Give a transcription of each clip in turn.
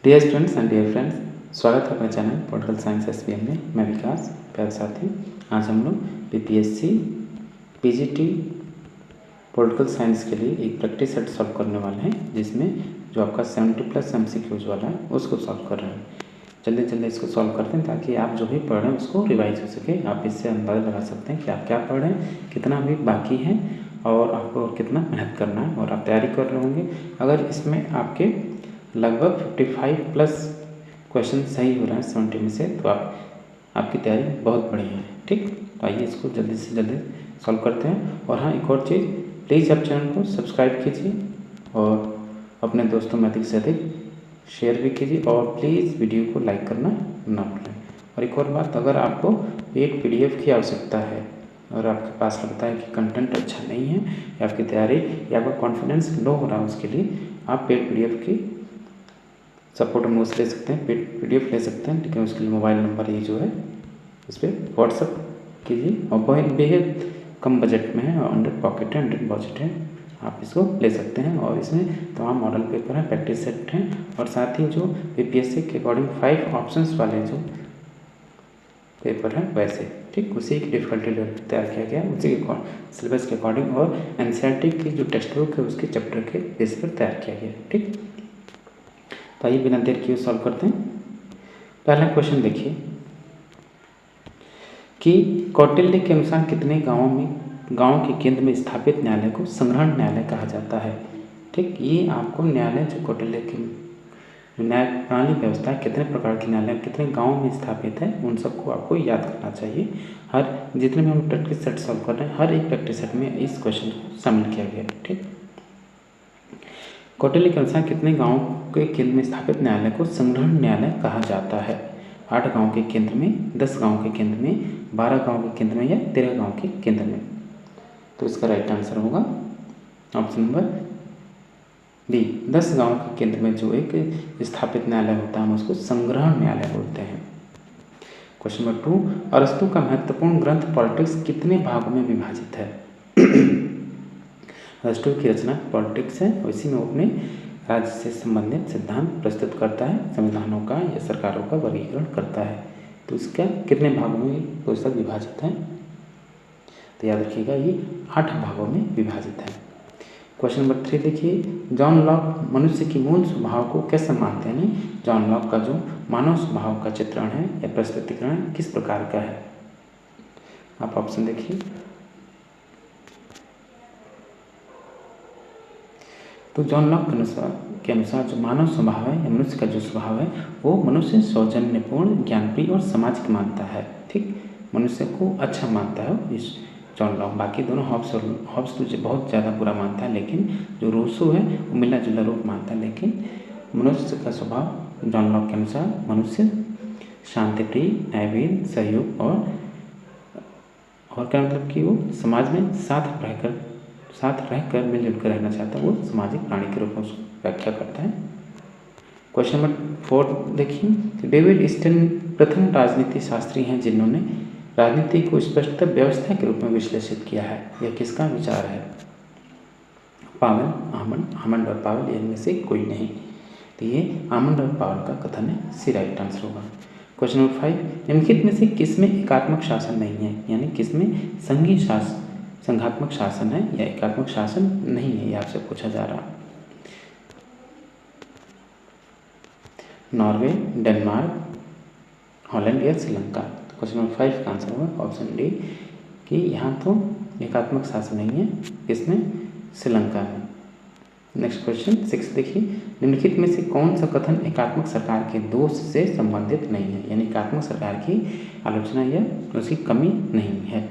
Dear students and dear friends, स्वागत है अपने चैनल पॉलिटिकल साइंस SPM में। मैं विकास, प्यारे साथी। आज हम लोग BPSC PGT पॉलिटिकल साइंस के लिए एक प्रैक्टिस सेट सॉल्व करने वाले हैं, जिसमें जो आपका 70+ MCQs वाला है उसको सॉल्व कर रहे हैं। जल्दी जल्दी इसको सॉल्व करते हैं ताकि आप जो भी पढ़ रहे हैं उसको रिवाइज हो सके। आप इससे अंदाज़ा लगा सकते हैं कि आप क्या पढ़ रहे हैं, कितना अभी बाकी है और आपको और कितना मेहनत करना है, और आप तैयारी कर रहे होंगे। अगर इसमें आपके लगभग 55+ क्वेश्चन सही हो रहे हैं 70 में से, तो आपकी तैयारी बहुत बढ़िया है। ठीक, तो आइए इसको जल्दी से जल्दी सॉल्व करते हैं। और हाँ, एक और चीज़, प्लीज़ आप चैनल को सब्सक्राइब कीजिए और अपने दोस्तों में अधिक से अधिक शेयर भी कीजिए, और प्लीज़ वीडियो को लाइक करना ना भूलें। और एक और बात, अगर आपको एक PDF की आवश्यकता है और आपके पास लगता है कि कंटेंट अच्छा नहीं है, या आपकी तैयारी या आपका कॉन्फिडेंस लो हो रहा है, उसके लिए आप पेड PDF की सपोर्ट हम उससे ले सकते हैं, PDF ले सकते हैं। ठीक है, उसके लिए मोबाइल नंबर ये जो है इस पर व्हाट्सअप कीजिए, और बहुत बेहद कम बजट में है और अंडर पॉकेट है, अंडर बजट है, आप इसको ले सकते हैं। और इसमें तमाम मॉडल पेपर हैं, प्रैक्टिस सेट हैं, और साथ ही जो BPSC के अकॉर्डिंग 5 ऑप्शंस वाले जो पेपर हैं वैसे, ठीक, उसी की डिफ़िकल्टी लेवल तैयार किया गया, उसी के सिलेबस के अकॉर्डिंग, और NCERT की जो टेक्स्ट बुक है उसके चैप्टर के बेस पर तैयार किया गया। ठीक, तो आइए बिना देर किए सॉल्व करते हैं। पहला क्वेश्चन देखिए कि कौटिल्य के अनुसार कितने गांव के केंद्र में स्थापित न्यायालय को संग्रहण न्यायालय कहा जाता है। ठीक, ये आपको न्यायालय जो कौटिल्य की न्याय प्रणाली व्यवस्था है, कितने प्रकार के न्यायालय कितने गाँव में स्थापित है, उन सबको आपको याद करना चाहिए। हर जितने भी हम प्रैक्टिस सेट सॉल्व कर रहे हैं, हर एक प्रैक्टिस सेट में इस क्वेश्चन को शामिल किया गया है। ठीक, कौटिल्य के अनुसार कितने गांव के केंद्र में स्थापित न्यायालय को संग्रहण न्यायालय कहा जाता है। 8 गांव के केंद्र में, 10 गांव के केंद्र में, 12 गांव के केंद्र में, या 13 गांव के केंद्र में। तो इसका राइट आंसर होगा ऑप्शन नंबर बी, 10 गांव के केंद्र में जो एक स्थापित न्यायालय होता है, हम उसको संग्रहण न्यायालय बोलते हैं। क्वेश्चन नंबर 2, अरस्तु का महत्वपूर्ण ग्रंथ पॉलिटिक्स कितने भागों में विभाजित है। अरस्तु की रचना पॉलिटिक्स है, और इसी में वो अपने राज्य से संबंधित सिद्धांत प्रस्तुत करता है, संविधानों का या सरकारों का वर्गीकरण करता है। तो इसका कितने भागों में पुस्तक विभाजित है, तो याद रखिएगा ये 8 भागों में विभाजित है। क्वेश्चन नंबर 3 देखिए, जॉन लॉक मनुष्य की मूल स्वभाव को कैसे मानते हैं। जॉन लॉक का जो मानव स्वभाव का चित्रण है या प्रस्तुतिकरण किस प्रकार का है। आप ऑप्शन देखिए। तो जॉन लॉक के अनुसार जो मानव स्वभाव है या मनुष्य का जो स्वभाव है, वो मनुष्य सौजन्यपूर्ण, ज्ञानप्रिय और सामाजिक मानता है। ठीक, मनुष्य को अच्छा मानता है इस जॉन लॉक। बाकी दोनों हॉब्स तो बहुत ज़्यादा बुरा मानता है, लेकिन जो रूसो है वो मिला जुला रूप मानता है। लेकिन मनुष्य का स्वभाव जॉन लॉक के अनुसार मनुष्य शांतिप्रिय, न्यायवीर, सहयोग और क्या मतलब कि वो समाज में साथ रहकर मिलजुल कर रहना चाहता है, वो सामाजिक प्राणी के रूप में उसको व्याख्या करता है। क्वेश्चन नंबर 4 देखिए, डेविड स्टेन प्रथम राजनीति शास्त्री हैं जिन्होंने राजनीति को स्पष्ट व्यवस्था के रूप में विश्लेषित किया है। यह किसका विचार है। पावेल, आमंड और पावेल, इनमें से कोई नहीं। तो ये आमंड और पावेल का कथन है, सी राइट आंसर होगा। क्वेश्चन नंबर 5, निम्नलिखित में से किसमें एकात्मक शासन नहीं है, यानी किसमें संघात्मक शासन है या एकात्मक शासन नहीं है, ये आपसे पूछा जा रहा है। नॉर्वे, डेनमार्क, हॉलैंड या श्रीलंका। तो क्वेश्चन नंबर 5 का आंसर होगा ऑप्शन डी, कि यहाँ तो एकात्मक शासन नहीं है, किसमें, श्रीलंका में। नेक्स्ट क्वेश्चन 6 देखिए, निम्नलिखित में से कौन सा कथन एकात्मक सरकार के दोष से संबंधित नहीं है, यानी एकात्मक सरकार की आलोचना या उसकी कमी नहीं है।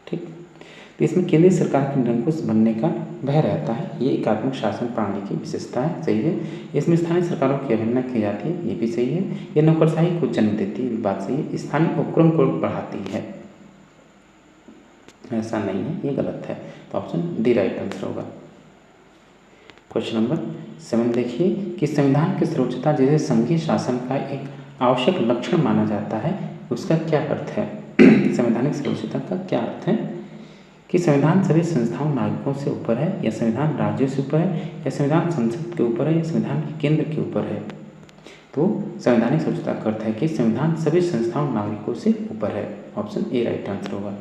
ठीक, तो इसमें केंद्रीय सरकार के निरंकुश बनने का भय रहता है, ये एकात्मक शासन प्रणाली की विशेषता है, सही है। इसमें स्थानीय सरकारों की अवहेलना की जाती है, ये भी सही है। ये नौकरशाही को जन्म देती है, बात सही है। स्थानीय उपक्रम को बढ़ाती है, ऐसा नहीं है, ये गलत है। तो ऑप्शन डी राइट आंसर होगा। क्वेश्चन नंबर 7 देखिए, कि संविधान की सर्वोच्चता जिसे संघीय शासन का एक आवश्यक लक्षण माना जाता है, उसका क्या अर्थ है। संवैधानिक सर्वोच्चता का क्या अर्थ है, कि संविधान सभी संस्थाओं नागरिकों से ऊपर है, या संविधान राज्यों से ऊपर है, या संविधान संसद के ऊपर है, या संविधान के केंद्र के ऊपर है। तो संवैधानिक स्वच्छता का अर्थ है कि संविधान सभी संस्थाओं नागरिकों से ऊपर है। ऑप्शन ए राइट आंसर होगा।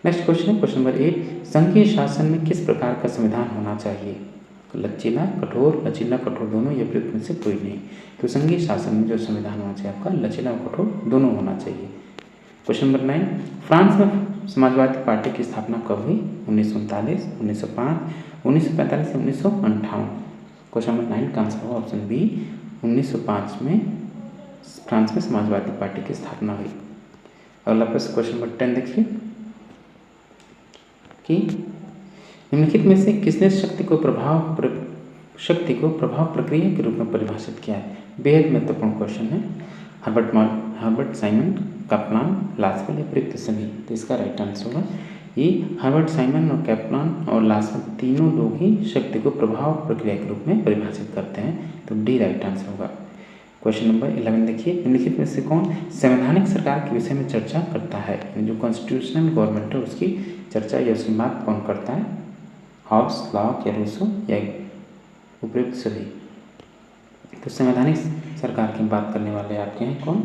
नेक्स्ट क्वेश्चन है क्वेश्चन नंबर 8, संघीय शासन में किस प्रकार का संविधान होना चाहिए? लचीला, कठोर दोनों या प्रयुक्त में से कोई नहीं। तो संघीय शासन में जो संविधान होना चाहिए आपका लचीला और कठोर दोनों होना चाहिए। क्वेश्चन नंबर 9, फ्रांस में समाजवादी पार्टी की स्थापना कब हुई? 1939, 1905, 1945 या 1958। क्वेश्चन नंबर 9 का आंसर होगा ऑप्शन बी, 1905 में फ्रांस में समाजवादी पार्टी की स्थापना हुई। अगला प्रश्न क्वेश्चन नंबर 10 देखिए कि निम्नलिखित में से किसने शक्ति को प्रभाव प्रक्रिया के रूप में परिभाषित किया है? बेहद महत्वपूर्ण क्वेश्चन है। हर्बर्ट साइमन, कैप्लान, लासवेल या प्रयुक्त सभी। तो इसका राइट आंसर होगा ये हर्बर्ट साइमन और कैप्लान और लासवेल तीनों लोग ही शक्ति को प्रभाव प्रक्रिया के रूप में परिभाषित करते हैं। तो डी राइट आंसर होगा। क्वेश्चन नंबर 11 देखिए, निम्नलिखित में से कौन संवैधानिक सरकार के विषय में चर्चा करता है? जो कॉन्स्टिट्यूशनल गवर्नमेंट है उसकी चर्चा या उसकी बात कौन करता है? हॉब्स, लॉक या रूसो या उपयुक्त सभी। तो संवैधानिक सरकार की बात करने वाले आपके हैं कौन?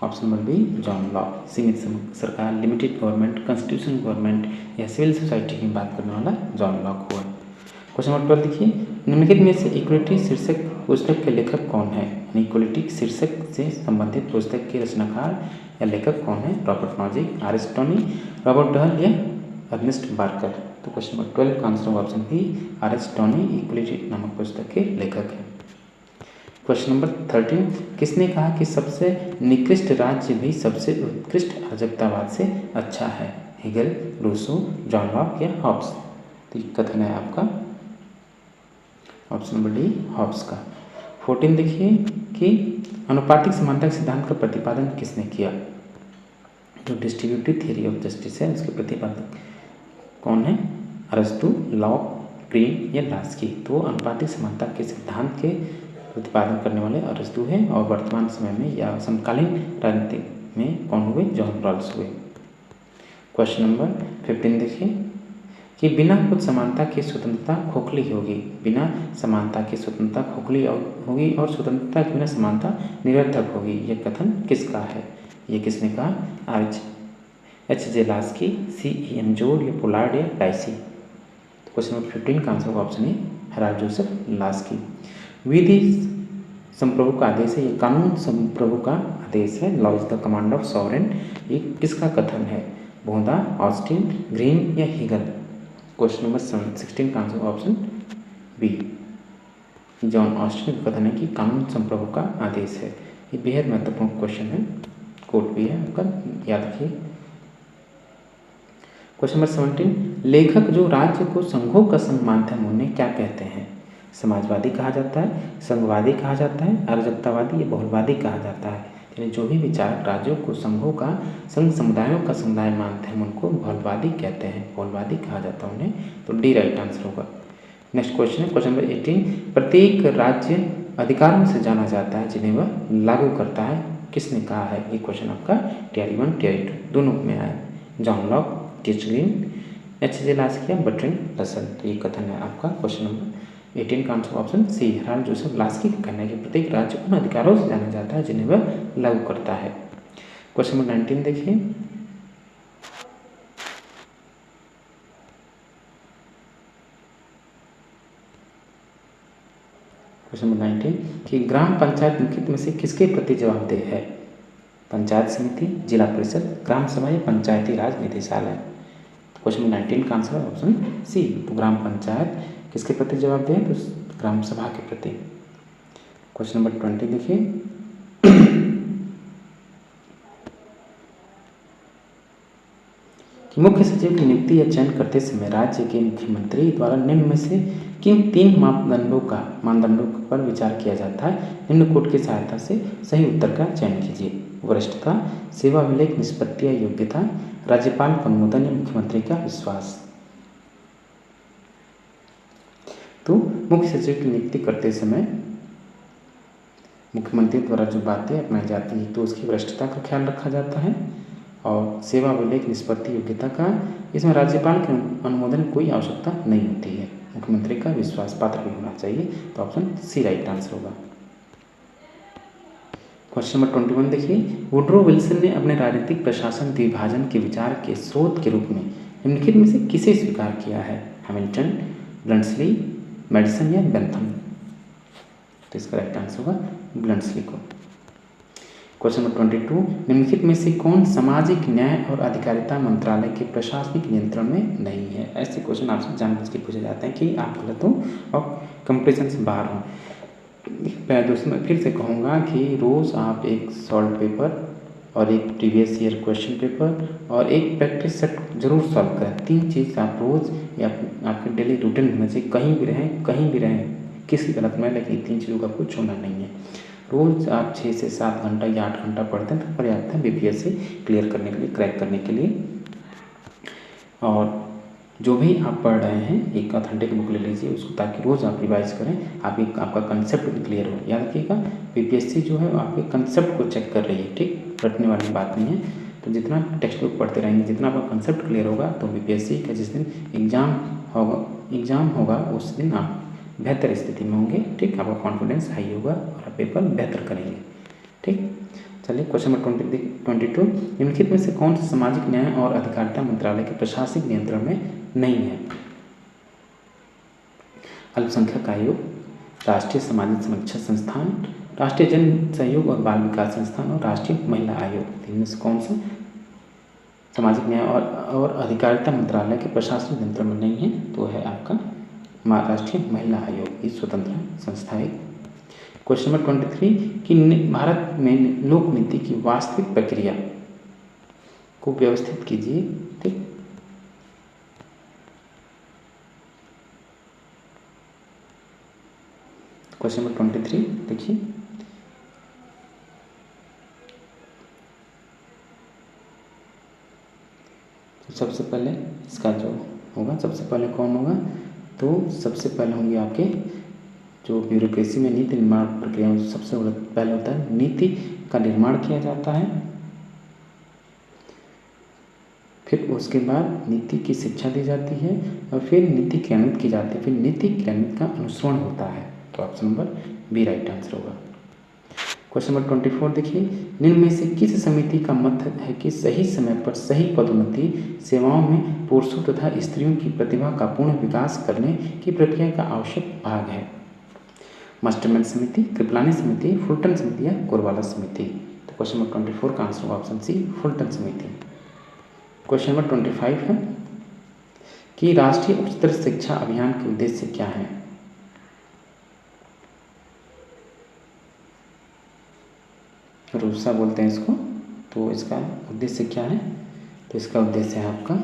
Option number B John Locke. सीमित सरकार, लिमिटेड गवर्नमेंट, कॉन्स्टिट्यूशनल गवर्नमेंट या सिविल सोसाइटी की बात करने वाला जॉन लॉक हुआ। क्वेश्चन नंबर 12 देखिए, निम्नलिखित में से इक्वलिटी शीर्षक पुस्तक के लेखक कौन है? इक्वलिटी शीर्षक से संबंधित पुस्तक के रचनाकार या लेखक कौन है? Robert Nozick, R S. Tawney, Robert Dahl या अर्नेस्ट बार्कर। तो क्वेश्चन नंबर 12 का आंसर होगा option B, R S. Tawney equality नामक पुस्तक के लेखक हैं। क्वेश्चन नंबर 13, किसने कहा कि सबसे निकृष्ट राज्य भी सबसे उत्कृष्ट अराजकतावाद से अच्छा है? हेगल, रूसो, जॉन लॉक या हॉब्स। तो कथन है आपका ऑप्शन नंबर डी हॉब्स का। 14 देखिए कि अनुपातिक समानता के सिद्धांत का प्रतिपादन किसने किया? जो डिस्ट्रीब्यूटिव थ्योरी ऑफ जस्टिस है उसके प्रतिपादक कौन है? अरस्तु, लॉक, ग्रीन या लास्की। तो अनुपातिक समानता के सिद्धांत के प्रतिपादन करने वाले अरस्तु हैं और वर्तमान समय में या समकालीन राजनीति में कौन हुए? जॉन रॉल्स हुए। क्वेश्चन नंबर 15 देखिए कि बिना कुछ समानता की स्वतंत्रता खोखली होगी। बिना समानता की स्वतंत्रता खोखली होगी और स्वतंत्रता के बिना समानता निरर्थक होगी। यह कथन किसका है? ये किसने कहा? H.J. Laski, C.E.M. जोड या पोलार्ड या डाइसी। तो क्वेश्चन नंबर 15 का आंसर ऑप्शन है हेराल्ड जोसेफ लास्की। विधि संप्रभु का आदेश है, ये कानून संप्रभु का आदेश है। Law is the command of sovereign. ये किसका कथन है? बोंदा, ऑस्टिन, ग्रीन या हीगल। क्वेश्चन नंबर 16 का answer option B, John Austin का कथन है कि कानून संप्रभु का आदेश है। ये बेहद महत्वपूर्ण क्वेश्चन है, कोट भी है आपका, याद रखिए। क्वेश्चन नंबर 17, लेखक जो राज्य को संघों का संघ मानते हैं उन्हें क्या कहते हैं? समाजवादी कहा जाता है, संघवादी कहा जाता है, अराजकतावादी या बहुलवादी कहा जाता है। यानी जो भी विचारक राज्यों को संघों का संघ, समुदायों का समुदाय मानते हैं उनको बहुलवादी कहते हैं, बहुलवादी कहा जाता है उन्हें। तो डी राइट आंसर होगा। नेक्स्ट क्वेश्चन है क्वेश्चन नंबर 18, प्रत्येक राज्य अधिकारों से जाना जाता है जिन्हें वह लागू करता है। किसने कहा है? ये क्वेश्चन आपका टियर 1 टियर 2 दोनों में आया। John Locke, T H. Green, H.J. Laski या बर्ट्रैंड रसल। तो ये कथन है आपका क्वेश्चन नंबर 18 का answer option C, Harold Joseph Laski का कहना है कि प्रत्येक राज्य उन अधिकारों से जाना जाता है जिन्हें वह लागू करता है। क्वेश्चन नंबर 19 देखिए, क्वेश्चन नंबर 19 कि ग्राम पंचायत मुख्यतः में से किसके प्रति जवाबदेह है? पंचायत समिति, जिला परिषद, ग्राम सभा या पंचायती राज निदेशालय। क्वेश्चन नंबर 19 का आंसर है ऑप्शन सी। तो ग्राम पंचायत किसके प्रति जवाबदेह है? तो ग्राम सभा के प्रति। क्वेश्चन नंबर 20 देखिए कि मुख्य सचिव की नियुक्ति या चयन करते समय राज्य के मुख्यमंत्री द्वारा निम्न में से किन 3 मानदंडों पर विचार किया जाता है? निम्न कोड की सहायता से सही उत्तर का चयन कीजिए। वरिष्ठता, सेवा अभिलेख, निष्पत्ति या योग्यता, राज्यपाल का अनुमोदन या मुख्यमंत्री का विश्वास। तो मुख्य सचिव की नियुक्ति करते समय मुख्यमंत्री द्वारा जो बातें अपनाई जाती है तो उसकी वरिष्ठता का ख्याल रखा जाता है और सेवा अभिलेख, निष्पत्ति, योग्यता का इसमें राज्यपाल के अनुमोदन की कोई आवश्यकता नहीं होती है। मुख्यमंत्री का विश्वास पात्र भी होना चाहिए। तो ऑप्शन सी राइट आंसर होगा। क्वेश्चन नंबर 21 देखिए, वुड्रो विल्सन ने अपने राजनीतिक प्रशासन विभाजन के विचार के स्रोत के रूप में निम्नलिखित में से किसे स्वीकार किया है? हैमिल्टन, ब्लंट्सली, मैडिसन या बेंथम? तो इसका राइट आंसर होगा ब्लंट्सली को। क्वेश्चन नंबर 22, निम्नलिखित में से कौन सामाजिक न्याय और अधिकारिता मंत्रालय के प्रशासनिक नियंत्रण में नहीं है? ऐसे क्वेश्चन आपसे जानबूझ के पूछे जाते हैं कि आप गलत हो और कंपटीशन से बाहर हो। मैं दोस्तों मैं फिर से कहूँगा कि रोज़ आप एक सॉल्व पेपर और एक प्रीवियस ईयर क्वेश्चन पेपर और एक प्रैक्टिस सेट जरूर सॉल्व करें। 3 चीज़ आप रोज़ या आपके डेली रूटीन में से कहीं भी रहें किसी गलत में, लेकिन 3 चीज़ों का आपको छोड़ना नहीं है। रोज़ आप 6 से 7 घंटा या 8 घंटा पढ़ते हैं तो पर्याप्त है बीपीएससी क्लियर करने के लिए, क्रैक करने के लिए। और जो भी आप पढ़ रहे हैं एक ऑथेंटिक बुक ले लीजिए उसको, ताकि रोज़ आप रिवाइज करें, आपका कंसेप्ट भी क्लियर हो। याद रखिएगा बीपीएससी जो है आपके कंसेप्ट को चेक कर रही है, ठीक, रटने वाली बात नहीं है। तो जितना टेक्स्ट बुक पढ़ते रहेंगे, जितना आपका कंसेप्ट क्लियर होगा, तो बीपीएससी का जिस दिन एग्ज़ाम होगा उस दिन आप बेहतर स्थिति में होंगे, ठीक, आपका कॉन्फिडेंस हाई होगा और आप पेपर बेहतर करेंगे, ठीक। चलिए क्वेश्चन नंबर 22, निम्नलिखित में से कौन सा सामाजिक न्याय और अधिकारिता मंत्रालय के प्रशासनिक नियंत्रण में नहीं है? अल्पसंख्यक आयोग, राष्ट्रीय सामाजिक समीक्षा संस्थान, राष्ट्रीय जन सहयोग और बाल विकास संस्थान और राष्ट्रीय महिला आयोग। इनमें से कौन सा सामाजिक न्याय और अधिकारिता मंत्रालय के प्रशासनिक नियंत्रण में नहीं है? तो है आपका राष्ट्रीय महिला आयोग, ये स्वतंत्र संस्था है। क्वेश्चन नंबर 23 कि भारत में लोक नीति की वास्तविक प्रक्रिया को व्यवस्थित कीजिए, ठीक। क्वेश्चन नंबर 23 देखिए, तो सबसे पहले इसका जो होगा, सबसे पहले कौन होगा? तो सबसे पहले होंगे आपके जो ब्यूरोक्रेसी में नीति निर्माण प्रक्रिया में सबसे पहले होता है नीति का निर्माण किया जाता है, फिर उसके बाद नीति की शिक्षा दी जाती है और फिर नीति क्रियान्वित की जाती है, फिर नीति क्रियान्वित का अनुसरण होता है। तो option number B right answer होगा। क्वेश्चन नंबर 24 देखिए, निम्न में से किस समिति का मत है कि सही समय पर सही पदोन्नति सेवाओं में पुरुषों तथा स्त्रियों की प्रतिभा का पूर्ण विकास करने की प्रक्रिया का आवश्यक भाग है? मास्टरमैन समिति, कृपलानी समिति, फुलटन समिति या गोरवाला समिति? तो क्वेश्चन नंबर 24 का आंसर होगा ऑप्शन सी, फुलटन समिति। क्वेश्चन नंबर 25 है कि राष्ट्रीय उच्चतर शिक्षा अभियान के उद्देश्य क्या है? रूसा बोलते हैं इसको। तो इसका उद्देश्य क्या है? तो इसका उद्देश्य है आपका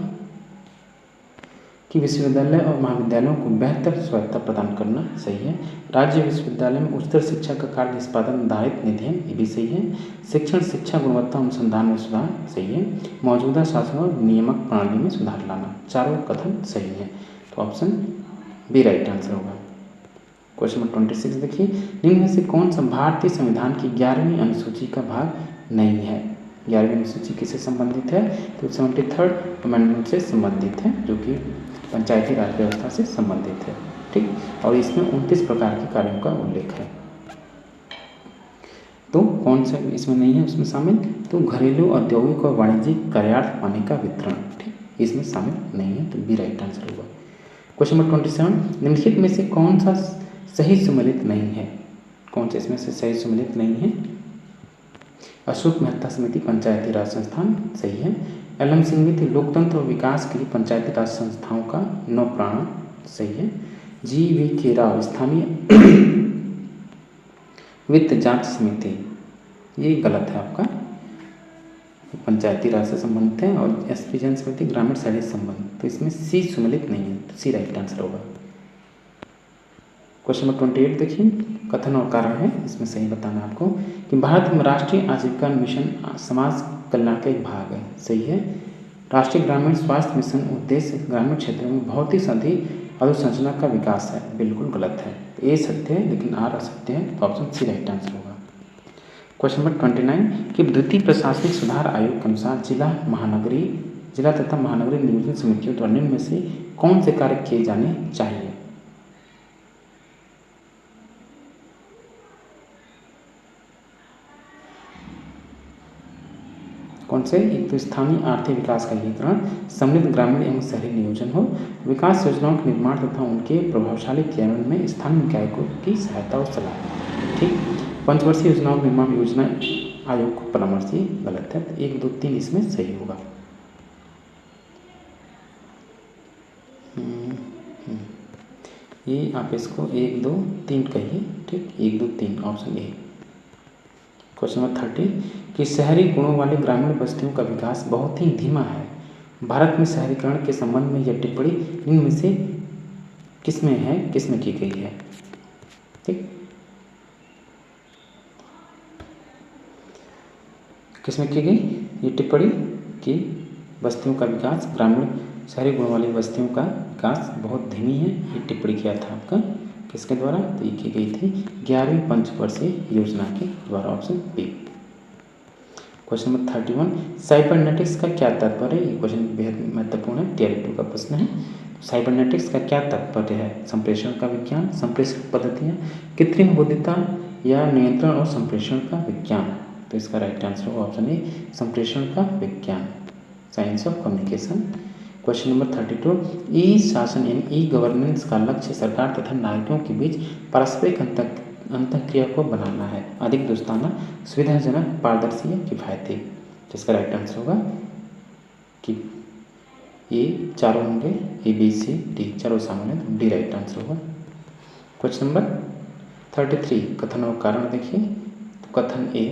कि विश्वविद्यालय और महाविद्यालयों को बेहतर स्वायत्तता प्रदान करना, सही है। राज्य विश्वविद्यालय में उच्चतर शिक्षा का कार्य निष्पादन निर्धारित निधियन, ये भी सही है। शिक्षण शिक्षा गुणवत्ता अनुसंधान में सुधार, सही है। मौजूदा शासन और नियामक प्रणाली में सुधार लाना, चारों कथन सही है। तो ऑप्शन बी राइट आंसर होगा। क्वेश्चन नंबर 26 देखिए, निम्न में से कौन सा भारतीय संविधान की 11वीं अनुसूची का भाग नहीं है? 11वीं अनुसूची किससे संबंधित है? तो 73rd अमेंडमेंट से संबंधित है, जो कि पंचायती राज व्यवस्था से संबंधित है, ठीक। और इसमें 29 प्रकार के कार्यों का उल्लेख है। तो कौन सा इसमें नहीं है उसमें शामिल? तो घरेलू औद्योगिक और वाणिज्यिक कार्यार्थ पानी का वितरण, ठीक, इसमें शामिल नहीं है, तो बी राइट आंसर होगा। क्वेश्चन नंबर 27, निम्नलिखित में से कौन सा सही सम्मिलित नहीं है? कौन सा इसमें से सही सम्मिलित नहीं है? अशोक मेहता समिति पंचायती राज संस्थान, सही है। एल.एम. सिंघवी लोकतंत्र और विकास के लिए पंचायती राज संस्थाओं का नवप्राण, सही है। जी.वी. राव स्थानीय वित्त जांच समिति, ये गलत है आपका, पंचायती राज से संबंधित है। और एस.पी. जैन समिति ग्रामीण शहरी संबंध, तो इसमें सी सम्मिलित नहीं है, तो सी राइट आंसर होगा। क्वेश्चन नंबर 28 देखिए, कथन और कारण है, इसमें सही बताना आपको कि भारत में राष्ट्रीय आजीविका मिशन समाज कल्याण का एक भाग है, सही है। राष्ट्रीय ग्रामीण स्वास्थ्य मिशन उद्देश्य ग्रामीण क्षेत्रों में भौतिक अधोसंरचना का विकास है, बिल्कुल गलत है। ए सत्य है लेकिन आर असत्य है, तो ऑप्शन सी राइट आंसर होगा। क्वेश्चन नंबर 29 कि द्वितीय प्रशासनिक सुधार आयोग के अनुसार जिला तथा महानगरीय नियोजन समितियों द्वारा निम्न में से कौन से कार्य किए जाने चाहिए? कौन से? एक तो स्थानीय आर्थिक विकास का एकीकरण, समृद्ध ग्रामीण एवं शहरी नियोजन हो, विकास योजनाओं के निर्माण तथा उनके प्रभावशाली क्रियान्वयन में स्थानीय निकायों की सहायता और सलाह। ठीक। पंचवर्षीय योजनाओं के निर्माण योजना आयोग को परामर्श, ये गलत है। 1, 2, 3 इसमें सही होगा। ये आप इसको 1, 2, 3 कहिए। ठीक, 1, 2, 3 ऑप्शन ए। क्वेश्चन नंबर 30 कि शहरी गुणों वाली ग्रामीण बस्तियों का विकास बहुत ही धीमा है। भारत में शहरीकरण के संबंध में यह टिप्पणी इनमें से किसमें है, किसमें की गई है? ठीक, किसमें की गई ये टिप्पणी कि बस्तियों का विकास, ग्रामीण शहरी गुणों वाली बस्तियों का विकास बहुत धीमी है, ये टिप्पणी किया था आपका किसके द्वारा? तो ये की गई थी 11वीं पंचवर्षीय योजना के द्वारा, option B. Question number 31 cybernetics का क्या तात्पर्य है? ये क्वेश्चन बेहद महत्वपूर्ण है, टियर 2 का प्रश्न है। साइबरनेटिक्स का क्या तात्पर्य है? संप्रेषण का विज्ञान, संप्रेषण पद्धतियाँ, कृत्रिम बुद्धिमत्ता या नियंत्रण और संप्रेषण का विज्ञान। तो इसका राइट आंसर होगा ऑप्शन ए, संप्रेषण का विज्ञान, science of communication. Question number 32 ई शासन यानी ई गवर्नेंस का लक्ष्य सरकार तथा नागरिकों के बीच पारस्परिक अंतःक्रिया को बनाना है, अधिक दोस्ताना, सुविधाजनक, पारदर्शी या किफ़ायती। जिसका राइट आंसर होगा कि ये चारों होंगे, ए बी सी डी चारों शामिल है, तो डी राइट आंसर होगा। क्वेश्चन नंबर 33 कथन और कारण देखिए। तो कथन ए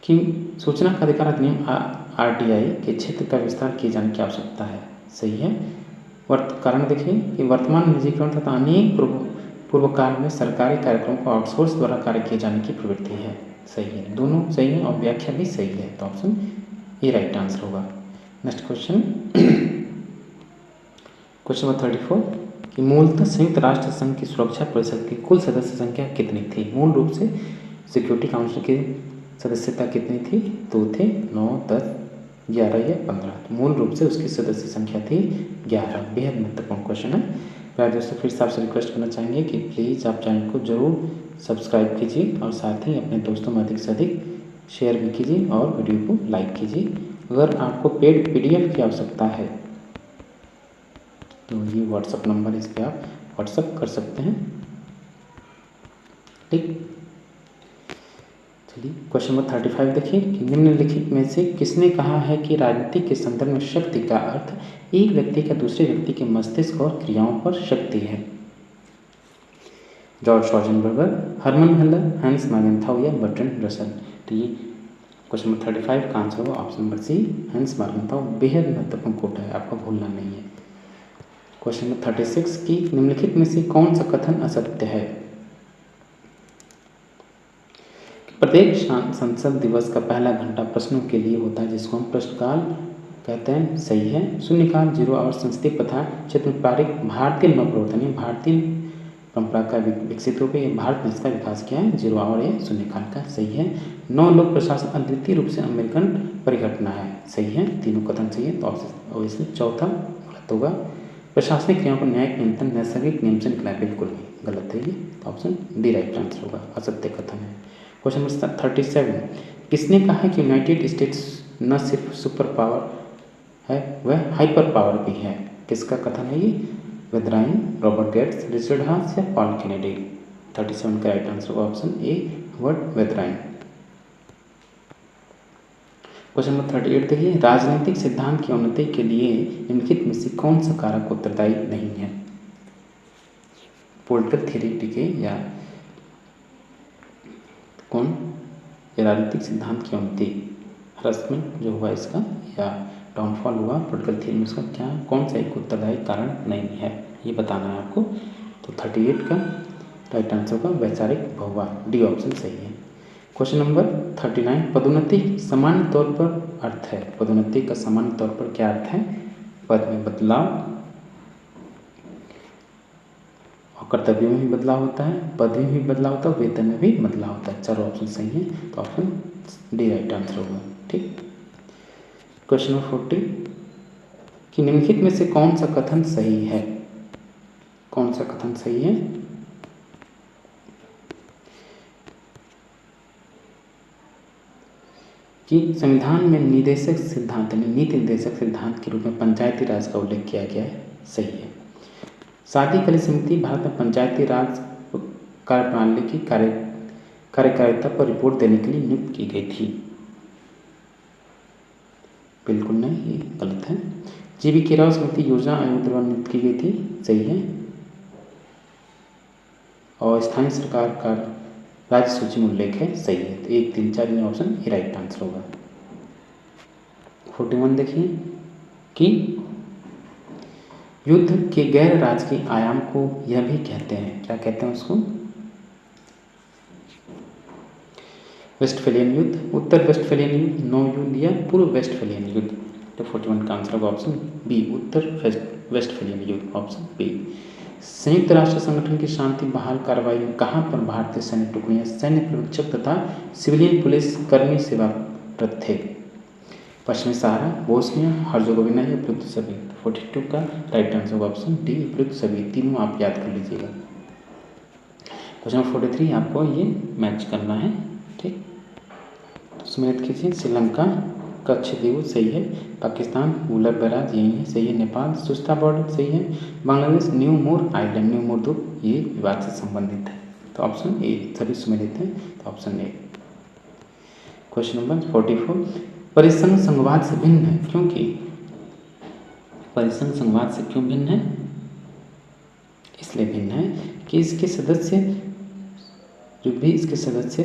कि सूचना का अधिकार अधिनियम आरटीआई के क्षेत्र का विस्तार किए जाने की आवश्यकता है, सही है। कारण देखिए कि वर्तमान निजीकरण तथा अनेक पूर्व काल में सरकारी कार्यक्रमों को आउटसोर्स द्वारा कार्य किए जाने की प्रवृत्ति है, सही है। दोनों सही है और व्याख्या भी सही है, तो ऑप्शन ए राइट आंसर होगा। नेक्स्ट क्वेश्चन, क्वेश्चन नंबर 34 कि मूलतः संयुक्त राष्ट्र संघ की सुरक्षा परिषद की कुल सदस्य संख्या कितनी थी? मूल रूप से सिक्योरिटी काउंसिल की सदस्यता कितनी थी? 2 थे, 9, 10, 11 या 15। तो मूल रूप से उसकी सदस्य संख्या थी 11। बेहद महत्वपूर्ण क्वेश्चन है। प्यारे दोस्तों, फिर से आपसे रिक्वेस्ट करना चाहेंगे कि प्लीज़ आप चैनल को जरूर सब्सक्राइब कीजिए और साथ ही अपने दोस्तों में अधिक से अधिक शेयर भी कीजिए और वीडियो को लाइक कीजिए। अगर आपको पेड PDF की आवश्यकता है तो ये व्हाट्सअप नंबर, इस पर आप व्हाट्सअप कर सकते हैं। ठीक, चलिए क्वेश्चन नंबर 35 देखिए कि निम्नलिखित में से किसने कहा है कि राजनीति के संदर्भ में शक्ति का अर्थ एक व्यक्ति का दूसरे व्यक्ति के मस्तिष्क और क्रियाओं पर शक्ति है? जॉर्ज शॉर्जेनबर्गर, हरमन हेलर, हैंस मार्गेनथाउ या बर्ट्रैंड रसल। तो ये क्वेश्चन नंबर 35 का आंसर होगा ऑप्शन नंबर सी, हैंस मार्गेनथाउ। बेहद महत्वपूर्ण कोट है, आपको भूलना नहीं है। क्वेश्चन नंबर 36 की निम्नलिखित में से कौन सा कथन असत्य है? प्रत्येक संसद दिवस का पहला घंटा प्रश्नों के लिए होता है, जिसको हम प्रश्नकाल कहते हैं, सही है। शून्यकाल 0 आवर संसदीय प्रथा क्षेत्र में पारित भारतीय नव प्रवर्तन है, भारतीय परंपरा का विकसित होकर भारत ने इसका विकास किया है, 0 आवर या शून्यकाल का, सही है। 9 लोक प्रशासन अद्वितीय रूप से अमेरिकन परिघटना है, सही है। तीनों कथन सही है, तो ऑब्वियसली चौथा गलत होगा। प्रशासनिक क्रियाओं को न्यायिक नियंत्रण नैसर्गिक नियम से निकला है, बिल्कुल भी गलत है ये, तो ऑप्शन डी राइट आंसर होगा, असत्य कथन है। क्वेश्चन नंबर 37 किसने कहा है कि यूनाइटेड स्टेट्स न सिर्फ सुपर पावर है, वह हाइपर पावर भी है? किसका कथन है ये? वेदराइन, रॉबर्ट गेट्स, रिचर्ड हास या पॉल केनेडी। 37 का राइट आंसर होगा option A, Herbert Vedrine. Question number 38 देखिए, राजनीतिक सिद्धांत की उन्नति के लिए निम्नलिखित में से कौन सा कारक उत्तरदायी नहीं है? पॉलिटिकल थियरी या कौन? ये राजनीतिक सिद्धांत की उन्नति, हरासमेंट जो हुआ इसका या डाउनफॉल हुआ पॉलिटिकल थियरी में, उसका क्या कौन सा एक उत्तरदायी कारण नहीं है, ये बताना है आपको। तो 38 का राइट आंसर होगा वैचारिक बहुवाद, डी ऑप्शन सही है। क्वेश्चन नंबर 39 पदोन्नति सामान्य तौर पर अर्थ है? पदोन्नति का सामान्य तौर पर क्या अर्थ है? पद में बदलाव, और कर्तव्यों में भी बदलाव होता है, पदवी में भी बदलाव होता है, वेतन में भी बदलाव होता है। चारों ऑप्शन सही है, तो ऑप्शन डी राइट आंसर होगा। ठीक, क्वेश्चन नंबर 40 कि निम्नलिखित में से कौन सा कथन सही है? कौन सा कथन सही है? कि संविधान में निदेशक सिद्धांत यानी नीति निर्देशक सिद्धांत के रूप में पंचायती राज का उल्लेख किया गया है, सही है। शादी कली समिति भारत में पंचायती राज कार्यप्रणाली की कार्यकारिता पर रिपोर्ट देने के लिए नियुक्त की गई थी, बिल्कुल नहीं, ये गलत है। जीवी राव समिति योजना आयोग द्वारा नियुक्त की गई थी, सही है। और स्थानीय सरकार का राज्य सूची में उल्लेख है, सही है। तो 1, 3, 4 ऑप्शन ये राइट आंसर होगा। 41 देखिए कि युद्ध के गैर राजकीय आयाम को यह भी कहते हैं, क्या कहते हैं उसको? वेस्टफेलियन युद्ध, उत्तर वेस्टफेलियन युद्ध, नौ युद्ध या पूर्व वेस्टफेलियन युद्ध। तो 41 का आंसर होगा ऑप्शन बी, उत्तर वेस्टफेलियन युद्ध, ऑप्शन बी। संयुक्त राष्ट्र संगठन की शांति बहाल कार्रवाई में कहाँ पर भारतीय सैन्य टुकड़ियाँ सैन्य पर्यवेक्षक तथा सिविलियन पुलिस कर्मी सेवारत थे? पश्चिमी सहारा, बोस्निया, हर्जेगोविना या उपयुक्त सभी। 42 का राइट आंसर होगा ऑप्शन डी, उपयुक्त सभी। तीनों आप याद कर लीजिएगा। क्वेश्चन 43 आपको ये मैच करना है, ठीक। सुमेध कीजिए। श्रीलंका कच्छद्वीप, सही है। पाकिस्तान गुलर बैराज, यही है, सही है। नेपाल सुस्ता बॉर्डर, सही है। बांग्लादेश न्यू मोर आइलैंड, न्यू मोर द्वीप, ये विवाद से संबंधित है। तो ऑप्शन ए सभी सुमेलित हैं, तो ऑप्शन ए। क्वेश्चन नंबर 44 परिसंघ संघवाद से भिन्न है क्योंकि? परिसंघ संघवाद से क्यों भिन्न है? इसलिए भिन्न है कि इसके सदस्य जो भी इसके सदस्य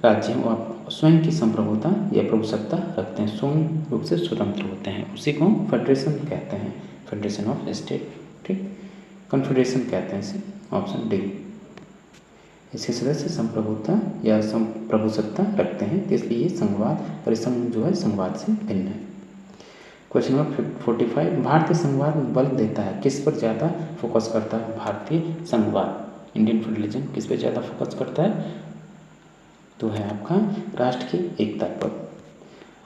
राज्य हैं वो स्वयं की संप्रभुता या प्रभुसत्ता रखते हैं, स्वयं रूप से स्वतंत्र होते हैं। उसी को फेडरेशन कहते हैं, फेडरेशन ऑफ स्टेट, ठीक। कन्फेडरेशन कहते हैं इसे, ऑप्शन डी। इसके सदस्य संप्रभुता या प्रभुसत्ता रखते हैं, तो इसलिए ये संघवाद परिसंघ जो है संघवाद से भिन्न है। क्वेश्चन नंबर 45 भारतीय संघवाद में बल देता है किस पर ज़्यादा फोकस करता है? भारतीय संघवाद इंडियन फेडरलिज्म किस पर ज़्यादा फोकस करता है? तो है आपका राष्ट्र की एकता पर।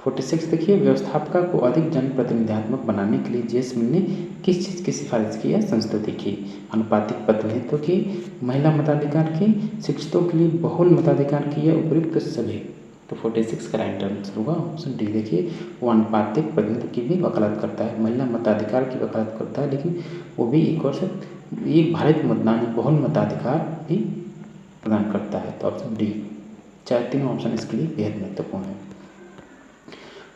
46 देखिए व्यवस्थापिका को अधिक जनप्रतिनिधित्व बनाने के लिए जेएसमिल ने किस चीज़ की सिफारिश की या संस्तुति की? अनुपातिक प्रतिनिधित्व की, महिला मताधिकार की, शिक्षितों के लिए बहुल मताधिकार की या उपयुक्त सभी। तो 46 का राइट आंसर होगा ऑप्शन डी। देखिए वो अनुपातिक प्रतिनिधित्व की भी वकालत करता है, महिला मताधिकार की वकालत करता है, लेकिन वो भी एक और से एक भारत मतदान बहुल मताधिकार भी प्रदान करता है, तो ऑप्शन डी। चाहे तीनों ऑप्शन इसके लिए बेहद महत्वपूर्ण है।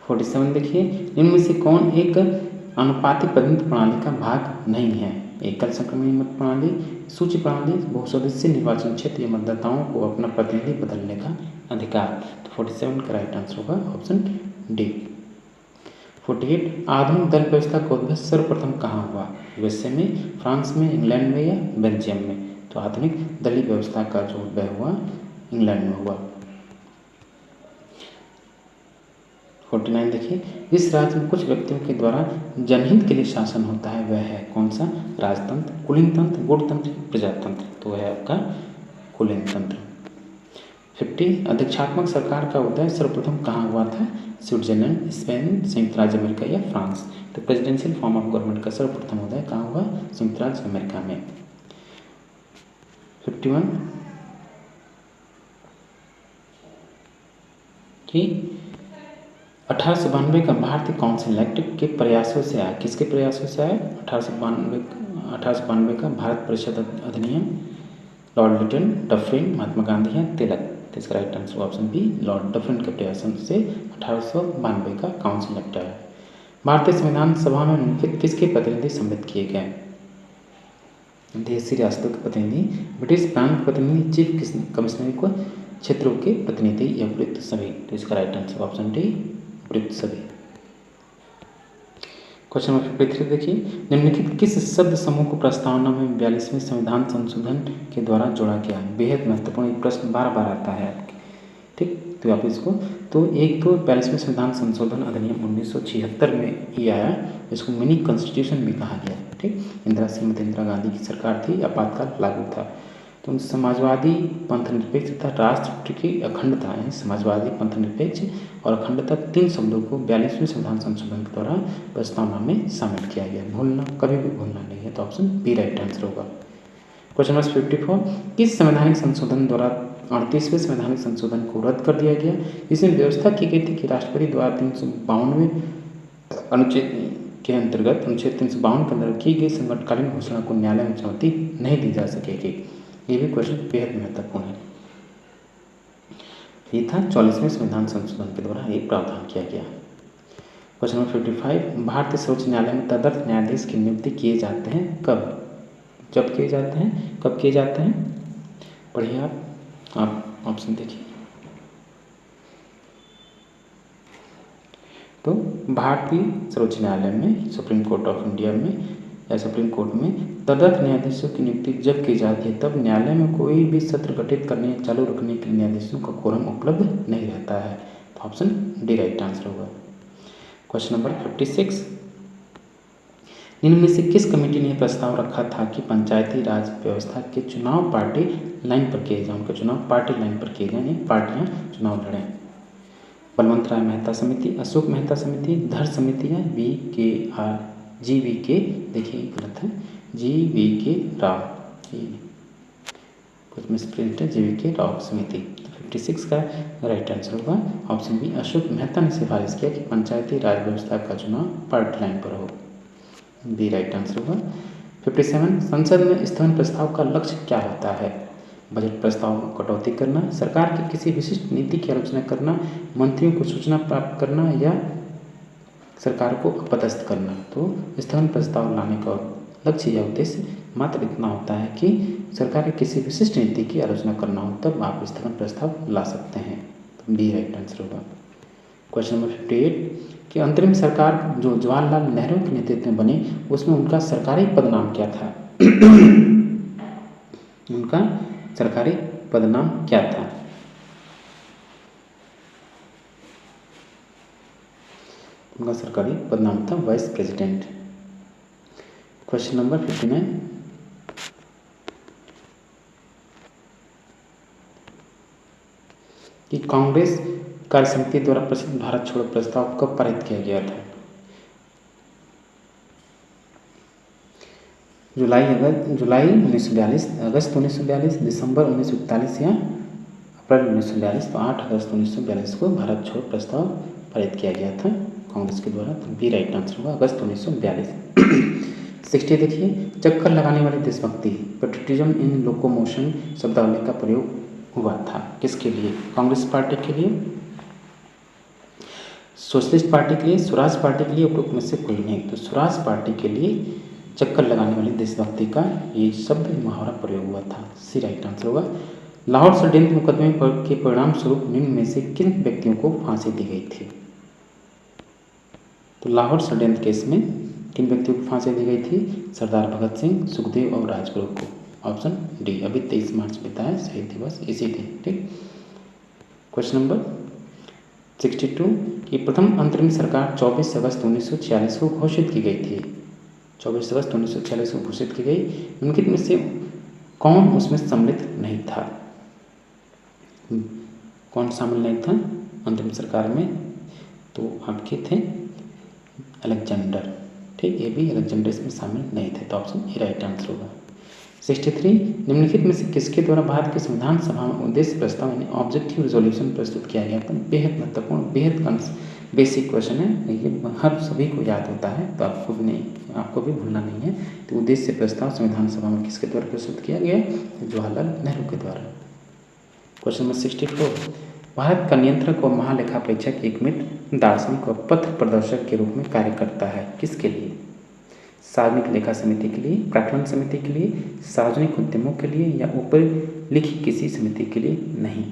47 देखिए इनमें से कौन एक अनुपातिक प्रतिनिधित्व प्रणाली का भाग नहीं है? एकल संक्रमणीय मत प्रणाली, सूची प्रणाली, बहुसदस्यीय निर्वाचन क्षेत्र या मतदाताओं को अपना प्रतिनिधि बदलने का अधिकार। तो 47 का राइट आंसर होगा ऑप्शन डी। 48 आधुनिक दल व्यवस्था का उद्भव सर्वप्रथम कहाँ हुआ? यूएसए में, फ्रांस में, इंग्लैंड में या बेल्जियम में? तो आधुनिक दलीय व्यवस्था का जो उद्भव हुआ इंग्लैंड में हुआ। 49 देखिए इस राज्य में कुछ व्यक्तियों के द्वारा जनहित के लिए शासन होता है, वह है कौन सा? राजतंत्र, कुलीन तंत्र, गुणतंत्र, प्रजातंत्र। तो वह है आपका कुलीन तंत्र। 50 अध्यक्षात्मक सरकार का उदय सर्वप्रथम कहाँ हुआ था? स्विट्जरलैंड, स्पेन, संयुक्त राज्य अमेरिका या फ्रांस? तो प्रेसिडेंशियल फॉर्म ऑफ गवर्नमेंट का सर्वप्रथम उदय कहाँ हुआ? संयुक्त राज्य अमेरिका में। 51 कि 1892 का भारतीय काउंसिल एक्ट के प्रयासों से आया, किसके प्रयासों से आया? 1892 का भारत परिषद अधिनियम, Lord Lytton, Dufferin, Mahatma Gandhi या तिलक? तो इसका right answer option B, Lord Dufferin के प्रयासों से 1892 का काउंसिल एक्ट आया। भारतीय संविधान सभा में निम्नलिखित किसके प्रतिनिधि सम्मिलित किए गए? देशी रियासतों के प्रतिनिधि, ब्रिटिश प्रांत प्रतिनिधि, चीफ कमिश्नर को क्षेत्रों के प्रतिनिधि या उपयुक्त सभी? तो इसका राइट आंसर ऑप्शन डी, उपयुक्त सभी। क्वेश्चन नंबर 53 देखिए निम्नलिखित किस शब्द समूह को प्रस्तावना में 42वें संविधान संशोधन के द्वारा जोड़ा गया है? बेहद महत्वपूर्ण प्रश्न बार बार आता है आपके, ठीक। तो आप इसको तो एक तो 42वें संविधान संशोधन अधिनियम 1976 में ही आया, इसको मिनी कॉन्स्टिट्यूशन भी कहा गया, ठीक। इंदिरा गांधी की सरकार थी, आपातकाल लागू था। तो समाजवादी पंथनिरपेक्ष तथा राष्ट्र की अखंडता है, समाजवादी पंथनिरपेक्ष और अखंडता, तीन शब्दों को 42वें संविधान संशोधन के द्वारा प्रस्तावना में शामिल किया गया। भूलना कभी भी भूलना नहीं है, तो ऑप्शन बी राइट आंसर होगा। क्वेश्चन नंबर 54, किस संवैधानिक संशोधन द्वारा 38वें संवैधानिक संशोधन को रद्द कर दिया गया? इसमें व्यवस्था की गई थी कि राष्ट्रपति द्वारा 352वें अनुच्छेद के अंतर्गत अनुच्छेद 352 के अंदर की गई संकटकालीन घोषणा को न्यायालय में चुनौती नहीं दी जा सकेगी। ये भी क्वेश्चन बेहद महत्वपूर्ण है। ये था 44वें संविधान संशोधन के द्वारा एक प्रावधान किया गया। क्वेश्चन नंबर 55, भारतीय सर्वोच्च न्यायालय में तदर्थ न्यायाधीश की नियुक्ति किए जाते हैं कब? जब किए जाते हैं, कब किए जाते हैं? पढ़िए आप ऑप्शन देखिए। तो भारतीय सर्वोच्च न्यायालय में, सुप्रीम कोर्ट ऑफ इंडिया में या सुप्रीम कोर्ट में तदर्थ न्यायाधीशों की नियुक्ति जब की जाती है तब न्यायालय में कोई भी सत्र गठित करने या चालू रखने के लिए न्यायाधीशों का कोरम उपलब्ध नहीं रहता है। तो ऑप्शन डी राइट आंसर होगा। क्वेश्चन नंबर 56, निम्न में से किस कमेटी ने प्रस्ताव रखा था कि पंचायती राज व्यवस्था के चुनाव पार्टी लाइन पर किए जाएं? उनके चुनाव पार्टी लाइन पर किए जाएं, पार्टियां चुनाव लड़ें। बलवंत राय मेहता समिति, अशोक मेहता समिति, धर समिति या GVK, देखिए गलत है, GVK राव, कुछ मिसप्रिंट है, GVK राव समिति। 56 का राइट आंसर होगा ऑप्शन बी, अशोक मेहता ने सिफारिश किया कि पंचायती राज व्यवस्था का चुनाव पार्टी लाइन पर हो। बी राइट आंसर होगा। 57, संसद में स्थगन प्रस्ताव का लक्ष्य क्या होता है? बजट प्रस्ताव में कटौती करना, सरकार की किसी विशिष्ट नीति की आलोचना करना, मंत्रियों को सूचना प्राप्त करना या सरकार को अपदस्थ करना। तो स्थगन प्रस्ताव लाने का लक्ष्य या उद्देश्य मात्र इतना होता है कि सरकार की किसी विशिष्ट नीति की आलोचना करना हो तब आप स्थगन प्रस्ताव ला सकते हैं। तो बी राइट आंसर होगा। क्वेश्चन नंबर 58 कि अंतरिम सरकार जो जवाहरलाल नेहरू के नेतृत्व में बनी उसमें उनका सरकारी पदनाम क्या था? उनका सरकारी पदनाम क्या था? उनका सरकारी पदनाम था वाइस प्रेसिडेंट। क्वेश्चन नंबर 59 कि कांग्रेस कार्य समिति द्वारा प्रसिद्ध भारत छोड़ो प्रस्ताव कब पारित किया गया था? जुलाई 1942, अगस्त 1942, दिसंबर 1941 या अप्रैल 1942। तो 8 अगस्त 1942 को भारत छोड़ो प्रस्ताव पारित किया गया था कांग्रेस के द्वारा। तो बी राइट आंसर होगा अगस्त 1942। 60 देखिए, चक्कर लगाने वाली देशभक्ति पेट्रियटिज्म इन लोकोमोशन शब्दावली का प्रयोग हुआ था किसके लिए? कांग्रेस पार्टी के लिए, सोशलिस्ट पार्टी के लिए, स्वराज पार्टी के लिए, उपरोक्त में से कोई नहीं। तो स्वराज पार्टी के लिए चक्कर लगाने वाली देशभक्ति का ये शब्द मुहावरा प्रयोग हुआ था। सी राइट आंसर होगा। लाहौर षड्यंत्र मुकदमे के परिणाम स्वरूप निम्न में से किन व्यक्तियों को फांसी दी गई थी? तो लाहौर षड्यंत्र केस में किन व्यक्तियों को फांसी दी गई थी? सरदार भगत सिंह, सुखदेव और राजगुरु को। Option D. अभी 23 मार्च बीता है शहीद दिवस इसी दिन। ठीक। क्वेश्चन नंबर 62 की प्रथम अंतरिम सरकार 24 अगस्त 1946 को घोषित की गई थी। 24 अगस्त 1946 को घोषित की गई। निम्नलिखित में से कौन उसमें सम्मिलित नहीं था? कौन शामिल नहीं था अंतरिम सरकार में? तो आपके थे अलेक्जेंडर। ठीक, ये भी अलेक्जेंडर इसमें शामिल नहीं थे। तो ऑप्शन ए राइट आंसर होगा। 63 निम्नलिखित में से किसके द्वारा भारत के संविधान सभा में उद्देश्य प्रस्ताव यानी ऑब्जेक्टिव रिजोल्यूशन प्रस्तुत किया गया था? बेहद महत्वपूर्ण, बेहद बेसिक क्वेश्चन है, ये हर सभी को याद होता है, तो आपको भी भूलना नहीं है। तो उद्देश्य प्रस्ताव संविधान सभा में किसके द्वारा प्रस्तुत किया गया? जवाहरलाल नेहरू के द्वारा। क्वेश्चन नंबर 64 भारत का नियंत्रक और महालेखा परीक्षक एक मित्र, दार्शनिक और पथ प्रदर्शक के रूप में कार्य करता है किसके लिए? सार्वजनिक लेखा समिति के लिए, प्राक्कलन समिति के लिए, सार्वजनिक उद्यमों के लिए या ऊपर लिखी किसी समिति के लिए नहीं।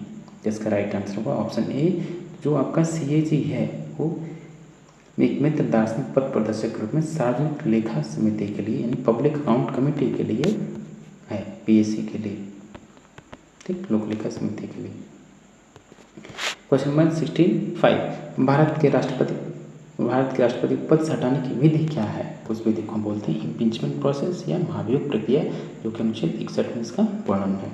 जिसका राइट आंसर होगा ऑप्शन ए, जो आपका CAG है वो एक मित्र दार्शनिक पथ प्रदर्शक के रूप में सार्वजनिक लेखा समिति के लिए यानी पब्लिक अकाउंट कमेटी के लिए है, PAC के लिए। ठीक, लोक लेखा समिति के लिए। क्वेश्चन नंबर 65 भारत के राष्ट्रपति पद से हटाने की विधि क्या है? उस विधि को बोलते हैं इम्पीचमेंट प्रोसेस या महाभियोग प्रक्रिया, जो कि अनुच्छेद 61 में इसका वर्णन है।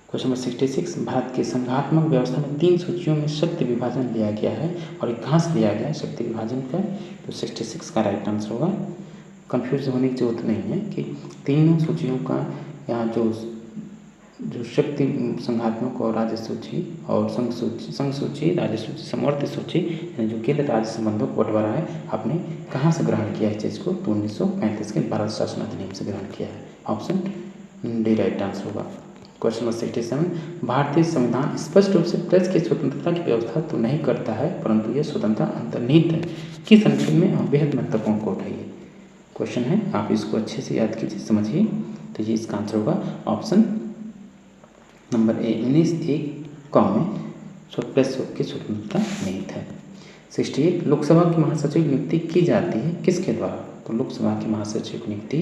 क्वेश्चन नंबर 66 भारत के संघात्मक व्यवस्था में 3 सूचियों में शक्ति विभाजन लिया गया है और ये कहाँ से लिया गया है शक्ति विभाजन का? तो 66 का राइट आंसर होगा कंफ्यूज होने की जरूरत नहीं है कि तीनों सूचियों का यहाँ जो शक्ति संघात्मक और राज्य सूची और संघ सूची राज्य सूची समवर्ती सूची यानी जो केंद्र राज्य संबंधों को बंटवारा है आपने कहाँ से ग्रहण किया है इस चीज़ को? तो 1935 के भारत शासन अधिनियम से ग्रहण किया है। ऑप्शन डी राइट आंसर होगा। क्वेश्चन नंबर 67, भारतीय संविधान स्पष्ट रूप से प्रेस की स्वतंत्रता की व्यवस्था तो नहीं करता है परंतु यह स्वतंत्रता अंतर्निहित है, किस अनुच्छेद में? और बेहद महत्वपूर्ण कोट है ये क्वेश्चन है, आप इसको अच्छे से याद कीजिए, समझिए। तो ये इसका आंसर होगा ऑप्शन नंबर ए 19(1) में प्रेस की स्वतंत्रता निहित है। 68, लोकसभा की महासचिव की नियुक्ति की जाती है किसके द्वारा? तो लोकसभा की महासचिव की नियुक्ति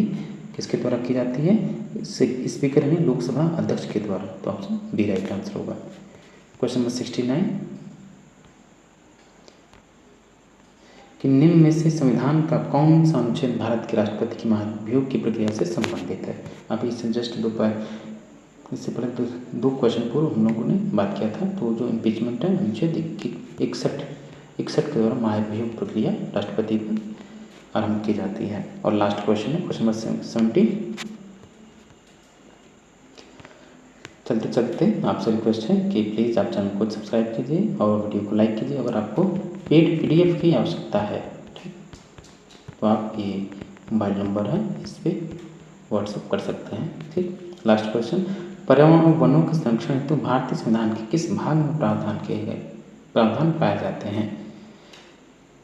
किसके द्वारा की जाती है? स्पीकर यानी लोकसभा अध्यक्ष के द्वारा। तो ऑप्शन बी राइट आंसर होगा। क्वेश्चन नंबर 69, कि निम्न में से संविधान का कौन सा अनुच्छेद भारत के राष्ट्रपति की महाभियोग की प्रक्रिया से संबंधित है? अभी इससे जस्ट इससे पहले 2 क्वेश्चन पूर्व हम लोगों ने बात किया था। तो जो इम्पीचमेंट है अनुच्छेद 61 के द्वारा महाभियोग प्रक्रिया राष्ट्रपति पर आरंभ की जाती है। और लास्ट क्वेश्चन है क्वेश्चन नंबर 70। चलते चलते आपसे रिक्वेस्ट है कि प्लीज़ आप चैनल को सब्सक्राइब कीजिए और वीडियो को लाइक कीजिए। अगर आपको पेड PDF की आवश्यकता है ठीक, तो आप ये मोबाइल नंबर है इस पर व्हाट्सएप कर सकते हैं। ठीक, लास्ट क्वेश्चन, पर्यावरण और वनों के संरक्षण हेतु भारतीय संविधान के किस भाग में प्रावधान पाए जाते हैं?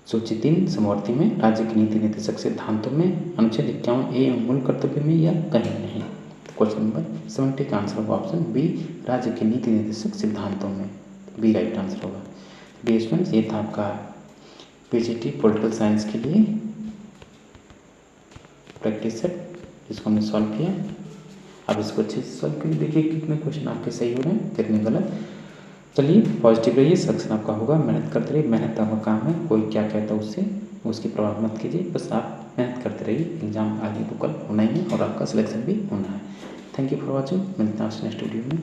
सूची 3 समवर्ती में, राज्य की नीति निर्देशक सिद्धांतों में, अनुच्छेद 51A मूल कर्तव्य में या कहीं नहीं? तो क्वेश्चन नंबर 70 का आंसर होगा ऑप्शन बी, राज्य की नीति निर्देशक सिद्धांतों में। बी राइट आंसर होगा। डियर स्टूडेंट्स, ये था आपका PGT पॉलिटिकल साइंस के लिए प्रैक्टिस सेट जिसको हमने सॉल्व किया। अब इसको अच्छे से सॉल्व करके देखिए कितने क्वेश्चन आपके सही हो रहे हैं कितने गलत। चलिए पॉजिटिव रहिए, सक्सेस आपका होगा। मेहनत करते रहिए, मेहनत आपका काम है। कोई क्या कहता है उससे उसकी परवाह मत कीजिए, बस आप मेहनत करते रहिए। एग्जाम आगे तो कल होना ही है और आपका सिलेक्शन भी होना है। Thank you for watching. मिलते हैं आपसे नेक्स्ट वीडियो में।